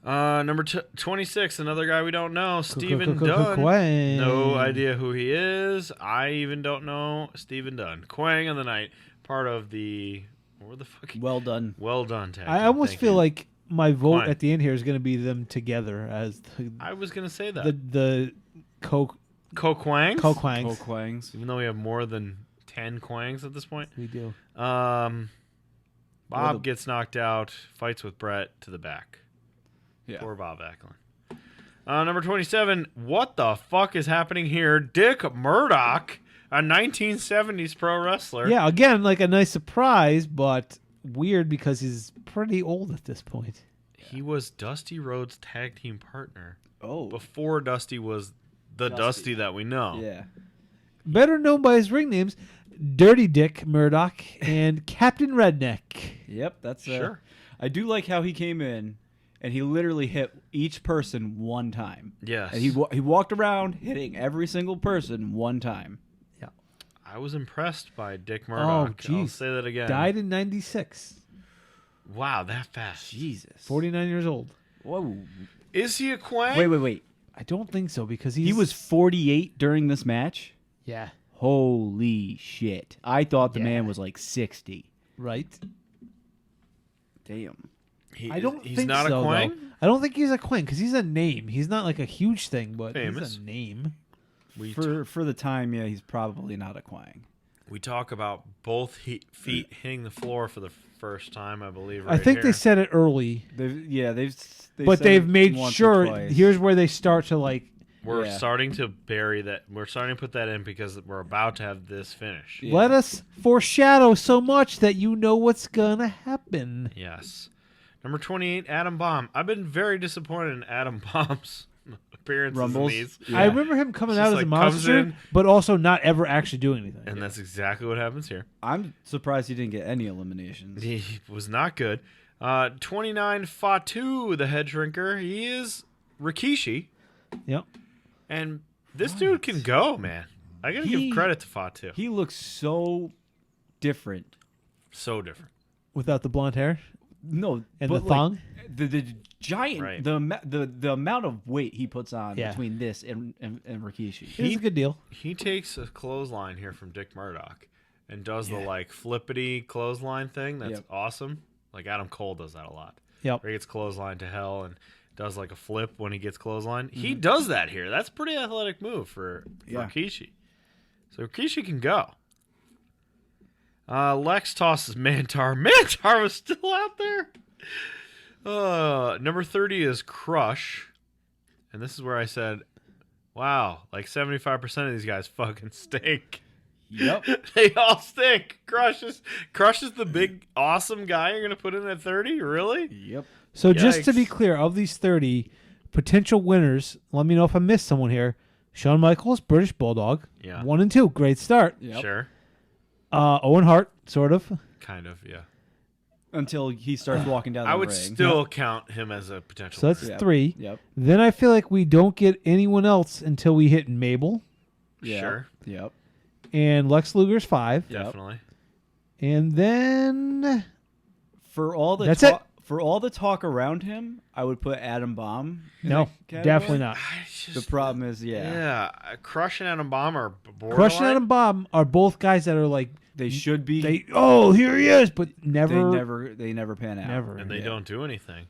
number 26, another guy we don't know, Steven Dunn. Quang. No idea who he is. I even don't know Steven Dunn. Quang of the Night, part of the Well done. Well Done tag. I team. almost Thank feel you. like my vote Quang. at the end here is going to be them together as I was gonna say that the Quangs. Quangs. Oh, Quangs. Even though we have more than 10 Quangs at this point. We do. Bob Well, the- gets knocked out, fights with Brett to the back. Yeah. Poor Bob Backlund. Number 27, what the fuck is happening here? Dick Murdoch, a 1970s pro wrestler. Yeah, again, like a nice surprise, but weird because he's pretty old at this point. He was Dusty Rhodes' tag team partner Oh. before Dusty was the Dusty that we know. Yeah. Better known by his ring names, Dirty Dick Murdoch and Captain Redneck. Yep. That's Sure. I do like how he came in and he literally hit each person one time. Yes. And he walked around hitting every single person one time. Yeah. I was impressed by Dick Murdoch. Oh, jeez. I'll say that again. Died in 96. Wow, that fast. Jesus. 49 years old. Whoa. Is he a Quang? Wait. I don't think so because He was 48 during this match? Yeah. Holy shit. I thought the Yeah. man was like 60. Right? Damn. I don't he's think not so, a Quang? though. I don't think he's a Quang because he's a name. He's not like a huge thing, but Famous. he's a name. We For the time, yeah, he's probably not a Quang. We talk about both feet hitting the floor for the first time, I believe. I Right think they here. said it early, They've but said they've it made once or sure. twice. Here's where they start to like We're Yeah. starting to bury that. We're starting to put that in because we're about to have this finish. Yeah. Let us foreshadow so much that you know what's gonna happen. Yes. Number 28, Adam Bomb. I've been very disappointed in Adam Bomb's appearances Rumbles. in these. Yeah. I remember him coming It's out just as a like comes monster, in- but also not ever actually doing anything. And that's exactly what happens here. I'm surprised he didn't get any eliminations. He was not good. 29, Fatu, the head shrinker. He is Rikishi. Yep. And this dude can go, man. I got to give credit to Fatu. He looks so different. So different. Without the blonde hair No, and but the thong. the giant, Right. the amount of weight he puts on Yeah. between this and Rikishi. It's a good deal. He takes a clothesline here from Dick Murdoch and does the like flippity clothesline thing. That's Yep. awesome. Like Adam Cole does that a lot. Yep. Where he gets clothesline to hell and does like a flip when he gets clothesline. He does that here. That's a pretty athletic move for Yeah. Rikishi. So Rikishi can go. Lex tosses Mantar. Mantar was still out there. Number 30 is Crush. And this is where I said, wow, like 75% of these guys fucking stink. Yep. They all stink. Crush is the big, awesome guy you're going to put in at 30? Really? Yep. So just to be Yikes. clear, of these 30 potential winners, let me know if I missed someone here. Shawn Michaels, British Bulldog. Yeah. 1 and 2, great start. Yep. Sure. Owen Hart, sort of. Kind of, yeah. Until he starts walking down the I would ring. still count him as a potential So that's winner. Yep. 3. Yep. Then I feel like we don't get anyone else until we hit Mabel. Yeah. Sure. Yep. And Lex Luger's 5. Yep. Definitely. And then For all the That's it. For all the talk around him, I would put Adam Bomb. in no, that category. definitely not. The problem is, Yeah. Crush and Adam Bomb are borderline. Crush and Adam Bomb are both guys that are like they should be. here he is, but never, They never pan out. never. And they don't do anything.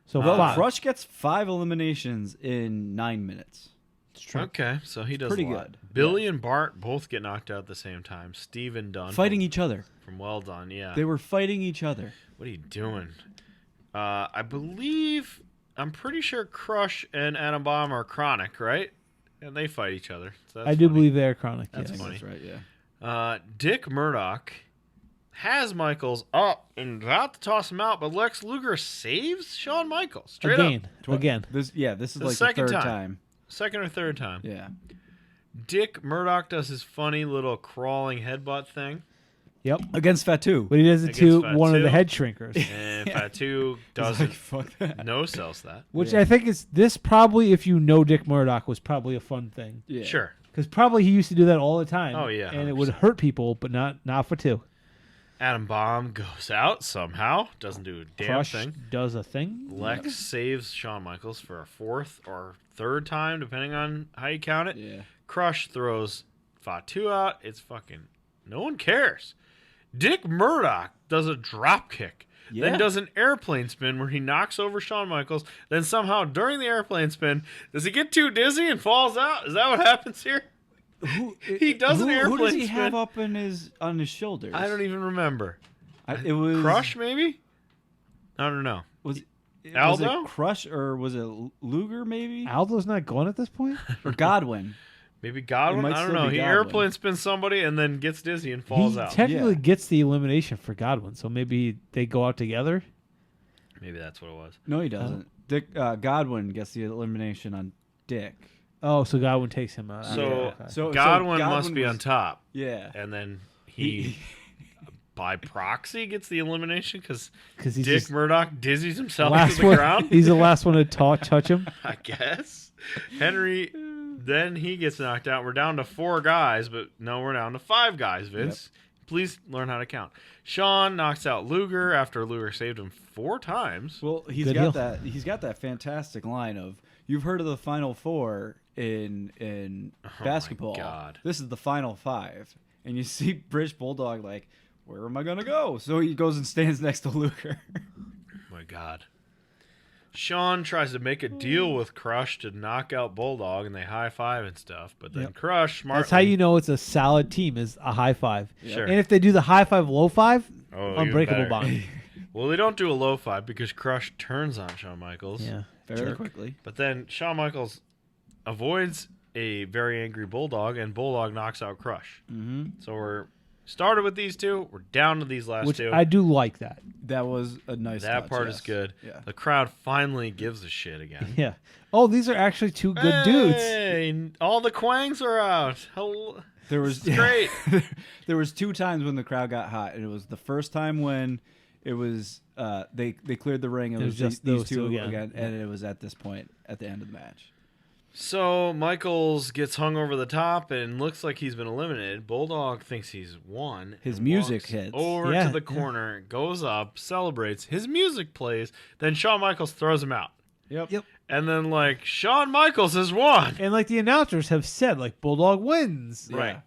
So Well, five. Crush gets 5 eliminations in 9 minutes. It's true. Okay, so he does Pretty a lot. good. Billy and Bart both get knocked out at the same time. Steve and Dunn Fighting from, each other. from Well Done, yeah. They were fighting each other. What are you doing? I'm pretty sure Crush and Adam Bomb are chronic, right? And they fight each other. So that's I do funny. believe they're chronic. That's yes. funny. That's right, yeah. Dick Murdoch has Michaels up and about to toss him out, but Lex Luger saves Shawn Michaels. Straight up. Again. This is The like the second third time. time. Second or third time. Yeah. Dick Murdoch does his funny little crawling headbutt thing. Yep. Against Fatu. But he does it Against to one of the Fatu. head shrinkers, And Fatu He's does like, it. fuck that. No sells that. which Yeah. I think is this probably, if you know Dick Murdoch, was probably a fun thing Yeah. Sure. because probably he used to do that all the time. Oh, yeah, and it would 100%. hurt people, but not for 2. Adam Bomb goes out somehow. Doesn't do a damn Crush thing. does a thing. Lex saves Shawn Michaels for a 4th or 3rd time, depending on how you count it. Yeah. Crush throws Fatu out. It's fucking... No one cares. Dick Murdoch does a drop kick. Yeah. Then does an airplane spin where he knocks over Shawn Michaels. Then somehow during the airplane spin, does he get too dizzy and falls out? Is that what happens here? He does an airplane Who does he spin. have up on his shoulders? I don't even remember. It was Crush, maybe? I don't know. Was it Aldo? Crush or was it Luger maybe Aldo's not going at this point. or Godwin? Maybe Godwin? It might I don't still know. be He Godwin. airplane spins somebody and then gets dizzy and falls He out. technically Yeah. gets the elimination for Godwin, so maybe they go out together. Maybe that's what it was. No, he doesn't. Dick Godwin gets the elimination on Dick. Oh, so Godwin takes him out. So, Okay. So Godwin must be was- on top. Yeah. And then he, by proxy, gets the elimination because 'Cause he's Dick just Murdoch dizzies himself last to the one. ground. He's the last one to touch him. I guess. Henry, then he gets knocked out. We're down to 4 guys, but no, we're down to 5 guys, Vince. Please learn how to count. Shawn knocks out Luger after Luger saved him 4 times. Well, he's Good got deal. that. He's got that fantastic line of "You've heard of the Final Four in basketball. God. This is the Final 5." And you see British Bulldog like, "Where am I gonna go?" So he goes and stands next to Luger. My God. Shawn tries to make a deal with Crush to knock out Bulldog, and they high five and stuff. But then Yep. Crush, smartly, That's how you know it's a solid team, is a high five. Sure. And if they do the high five, low five, Oh, even unbreakable better. bond. Well, they don't do a low five because Crush turns on Shawn Michaels. Yeah. Very Jerk. quickly. But then Shawn Michaels avoids a very angry Bulldog, and Bulldog knocks out Crush. Mm-hmm. So we're started with these two. We're down to these last Which two. I do like that. That was a nice That touch, part yes. is good. Yeah. The crowd finally gives a shit again. Yeah. Oh, these are actually two good dudes. Hey, all the Kwangs are out. Hello. There was It's great. There was 2 times when the crowd got hot, and it was the first time when it was they cleared the ring. It was just these those two two again. again, and it was at this point at the end of the match. So Michaels gets hung over the top and looks like he's been eliminated. Bulldog thinks he's won. His and music walks hits. over Yeah, to the corner, goes up, celebrates. His music plays. Then Shawn Michaels throws him out. Yep. And then Shawn Michaels has won. And like the announcers have said, like Bulldog wins. Yeah. Right.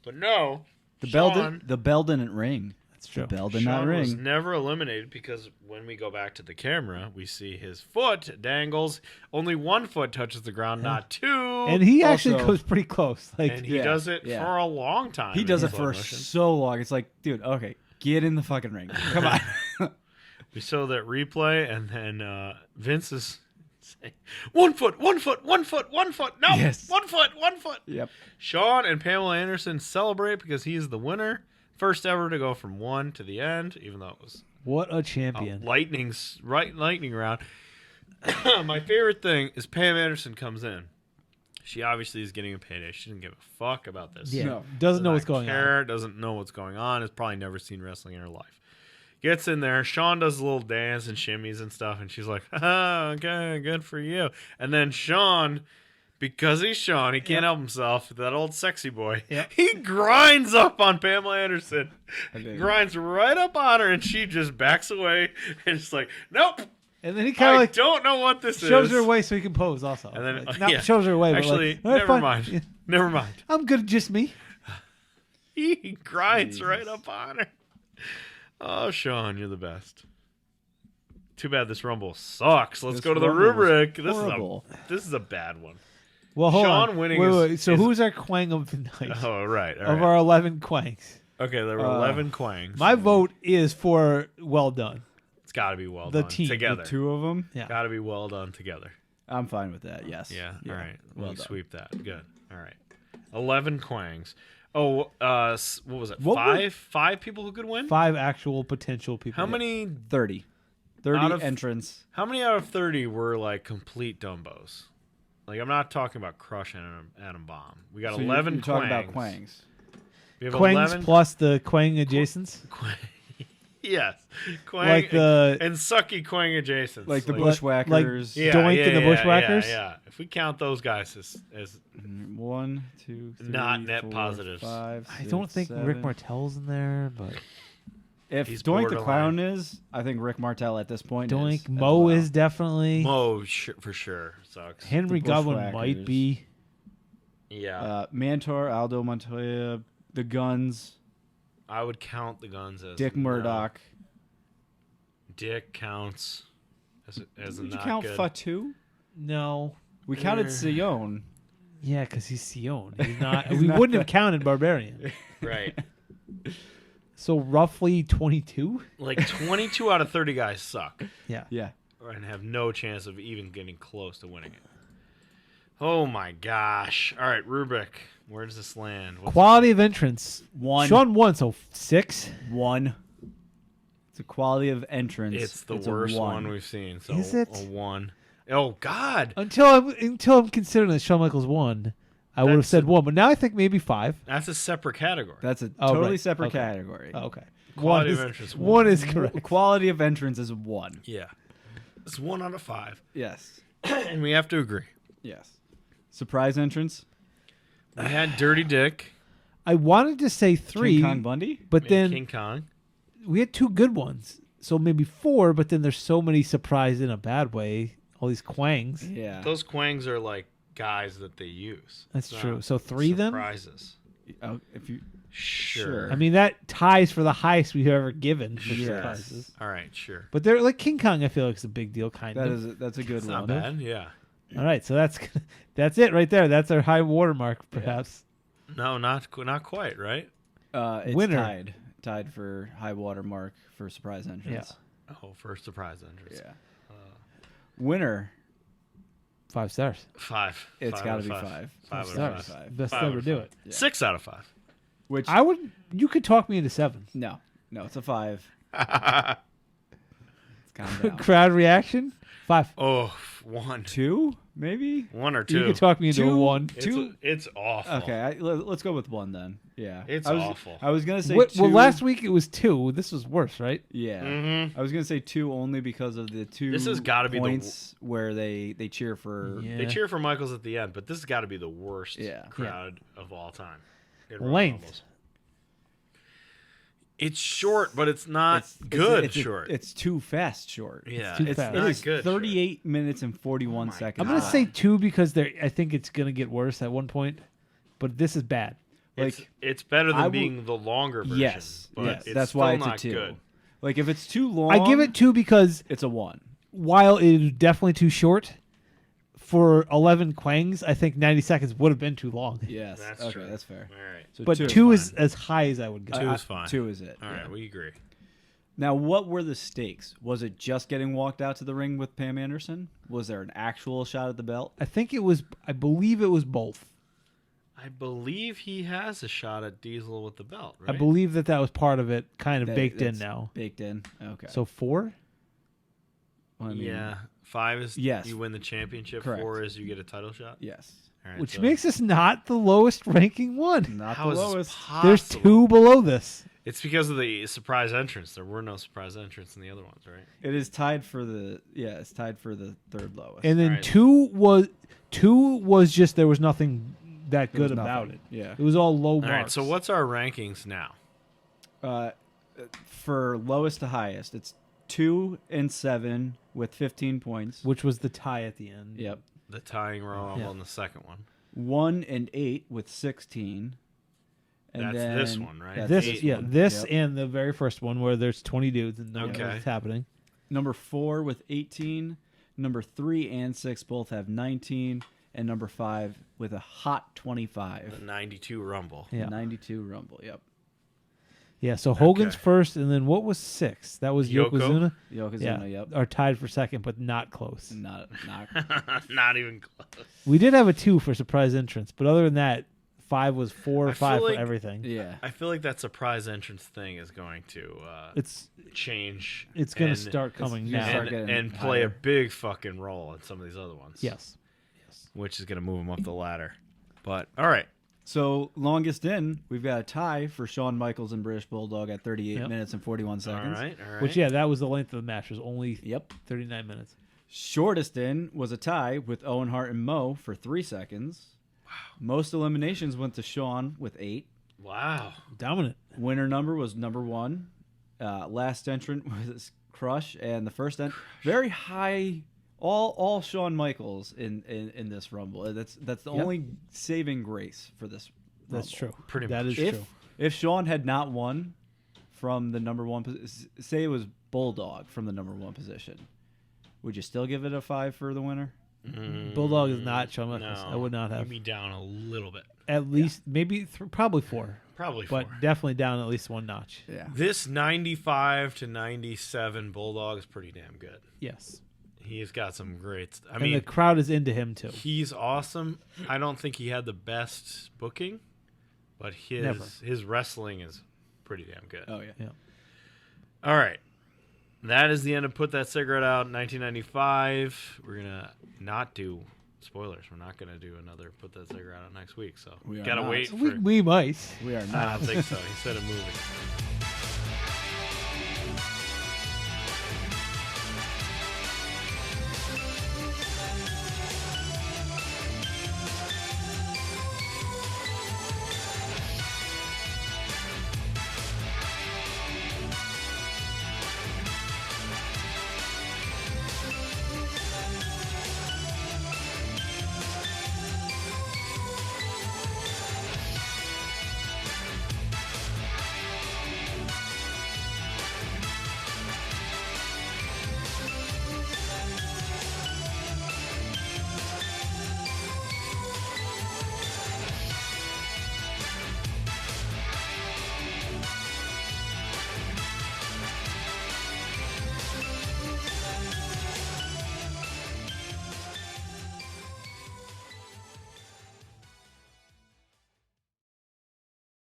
But no. The Shawn, bell didn't ring. That's true. The bell did not Shawn was ring. never eliminated because when we go back to the camera, we see his foot dangles. Only one foot touches the ground, not two. And he actually Also- goes pretty close. Like And he Yeah, does it yeah. for a long time. He in does it slow for motion. so long. It's like, dude, okay, get in the fucking ring. Come on. We saw that replay, and then Vince is saying, 1 foot, 1 foot, 1 foot, 1 foot. No, Yes. 1 foot, 1 foot. Yep. Sean and Pamela Anderson celebrate because he's the winner. First ever to go from 1 to the end, even though it was what a a champion. lightning round. My favorite thing is Pam Anderson comes in. She obviously is getting a payday. She doesn't give a fuck about this. Yeah. No. Doesn't know Does what's not going care, doesn't know what's going on. Has probably never seen wrestling in her life. Gets in there. Sean does a little dance and shimmies and stuff, and she's like, "Ah, okay, good for you." And then Sean, because he's Sean, he can't help himself. That old sexy boy. Yep. He grinds up on Pamela Anderson. I did. Grinds right up on her, and she just backs away and it's like, "Nope, And then he kind of I like don't know what this shows is." her away so he can pose also. And then Like, not yeah. shows her away, Actually, but like, never fine. mind. Yeah. Never mind. I'm good, just me. He grinds Jesus. right up on her. Oh, Sean, you're the best. Too bad this Rumble sucks. Let's This go to the Rumble was rubric. horrible. This is a bad one. Well, hold Sean on. winning wait. is- So is- who's our Kwang of the night? Oh, right. All of right. our 11 Kwangs. Okay, there were 11 Kwangs. My vote is for well done. It's got to be well The done team. together. The 2 of them. Yeah. Got to be well done together. I'm fine with that. Yes. Yeah. All right. Well Let me done. sweep that. Good. All right. 11 Kwangs. Oh, what was it? What were- Five people who could win? 5 actual potential people. How many 30. 30 Out of- entrants. How many out of 30 were complete dumbos? I'm not talking about Crush and Atom Bomb. We got So 11 you're talking about Kwangs. Kwangs. We have Kwangs 11 plus the Kwang adjacents? Yes. Kwang Like the- and sucky Kwang adjacents. Like the Like- Bushwhackers. like- Doink and the Bushwhackers? Yeah. If we count those guys as 1, 2, 3, Not net 4, positives. 5, I don't 6, think Rick 7. Martel's in there, but If He's Doink the borderline. Clown is, I think Rick Martel at this point Doink is. as Mo well. is definitely. Mo for sure sucks. Henry the Godwin Bushwhackers. might be. Yeah. Mantor, Aldo Montoya, the Guns, I would count the Guns as Dick Murdoch. Dick counts as a Did you not count good. Fatu? No. We counted Sion. Yeah, because he's Sion. He's not. He's we not wouldn't the- have counted Barbarian. Right. So roughly 22. 22 out of 30 guys suck. Yeah. Yeah. And have no chance of even getting close to winning it. Oh my gosh. All right, Rubik. Where does this land? Quality of entrance. 1. Sean won, so 6. 1. It's a quality of entrance. It's the a worst 1. one we've seen. So Is it? a 1. Oh God. Until I'm considering that Shawn Michaels won, I would have That's said a- 1, but now I think maybe 5. That's a separate category. That's a Oh, totally right. separate Okay. category. Oh, okay. Quality one of is, entrance, one is correct. Quality of entrance is 1. Yeah. It's 1 out of 5. Yes. And we have to agree. Yes. Surprise entrance. We had Dirty Dick. I wanted to say 3, King Kong Bundy. but We had then King Kong. we had 2 good ones. So maybe 4, but then there's so many surprise in a bad way. All these Kwangs. Yeah. Those Kwangs are like guys that they use. That's It's true. not So 3 then? surprises. Oh, if you Sure. I mean, that ties for the highest we've ever given for Yes. surprises. All right, sure. But they're like King Kong, I feel like it's a big deal, kind that of. is that's a good It's one. not bad. Yeah. All right, so that's it right there. That's our high watermark, perhaps. No, not quite, right? It's Winner. tied for high water mark for surprise entrance. Oh, first surprise entrance. Yeah. Winner. 5 stars. 5. It's got to be 5. 5 stars. out of 5. Best 5 out ever of do 5. it. Yeah. 6 out of 5. Which You could talk me into 7. no, it's a 5. Calm down. Crowd reaction 5. Oh, 1. 2, maybe. 1 or 2. You could talk me into a 2. 1. It's awful. Okay, let's go with 1 then. Yeah, It's I was, awful. I was gonna say Well, 2. last week it was 2. This was worse, right? Yeah, Mhm. I was gonna say 2 only because of the 2. This has gotta be the points where they cheer for. Yeah. They cheer for Michaels at the end, but this has got to be the worst Yeah. crowd of all time. in Royal Length. Rumbles. It's short, but it's not short. It's too fast short. yeah, too it's fast. not It is good. 38 minutes and 41 my seconds. I'm gonna God. say 2 because I think it's gonna get worse at one point, but this is bad. It's better I than would- being the longer version. yes, but yes, it's that's still why it's a not 2. good. Like if it's too long, I give it 2 because It's a 1. while it is definitely too short for 11 Kwangs, I think 90 seconds would have been too long. Yes, That's okay, true. that's fair. All right. So But 2 2 is is as high as I would go. 2 is fine. 2 is it. All right, yeah. we agree. Now, what were the stakes? Was it just getting walked out to the ring with Pam Anderson? Was there an actual shot at the belt? I believe it was both. I believe he has a shot at Diesel with the belt, right? I believe that was part of it, kind of baked in That's now. Baked in. Okay. So 4? Well, I mean, yeah. 5 is Yes. you win the championship. Correct. 4 is you get a title shot. yes. All right, Which so makes us not the lowest ranking one. Not how the is this lowest. possible? There's 2 below this. It's because of the surprise entrance. There were no surprise entrants in the other ones, right? It is tied for the it's tied for the third lowest. And then Alright. 2 was just there was nothing that There was good about it. nothing. Yeah. It was all low All marks. right. So what's our rankings now? For lowest to highest, it's 2 and 7 with 15 points. Which was the tie at the end. Yep. The tying Royal Rumble Yeah. in the second one. 1 and 8 with 16. And That's then, this one, right? that's This one. this Yep. and the very first one where there's 20 dudes and no one knows Okay. what's happening. Number 4 with 18. Number 3 and 6 both have 19. And number 5 with a hot The 25. 92 Rumble. Yeah. 92 Rumble. Yep. Yeah, so Hogan's Okay. first and then what was 6? That was Yoko? Yokozuna. Yokozuna, yep. Are tied for second but not close. Not Not even close. We did have a 2 for surprise entrance, but other than that 5 was 4 or I feel 5 like- for everything. yeah. I feel like that surprise entrance thing is going to It's change. it's going to and- start coming gonna now. start and, getting and play a higher. big fucking role in some of these other ones. Yes. Which is going to move them up the ladder. But all right. So longest in, we've got a tie for Shawn Michaels and British Bulldog at 38 Yep. minutes and 41 All seconds. right. All right. Which yeah, that was the length of the match. It was only Yep. 39 minutes. Shortest in was a tie with Owen Hart and Mo for 3 seconds. Wow. Most eliminations went to Shawn with 8. Wow. Dominant. Winner number was number 1. Last entrant was Crush, and the first very high. All Shawn Michaels in this Rumble. That's the Yep. only saving grace for this. That's Rumble. true. Pretty That much. is true. If Shawn had not won from the number 1 position, say it was Bulldog from the number 1 position, would you still give it a 5 for the winner? Bulldog is not Shawn Michaels. No. I would not have. You'd be down a little bit. At least maybe probably 4, Probably but 4. definitely down at least 1 notch. Yeah. This 95 to 97 Bulldog is pretty damn good. Yes. He's got some great. I And mean, the crowd is into him too. he's awesome. I don't think he had the best booking, but Never. his wrestling is pretty damn good. Oh yeah. Yeah. All right. That is the end of Put That Cigarette Out 1995. We're going to not do spoilers. We're not going to do another Put That Cigarette Out next week. So We are got to not. wait for. We might. We are I not. don't think so. He said a movie.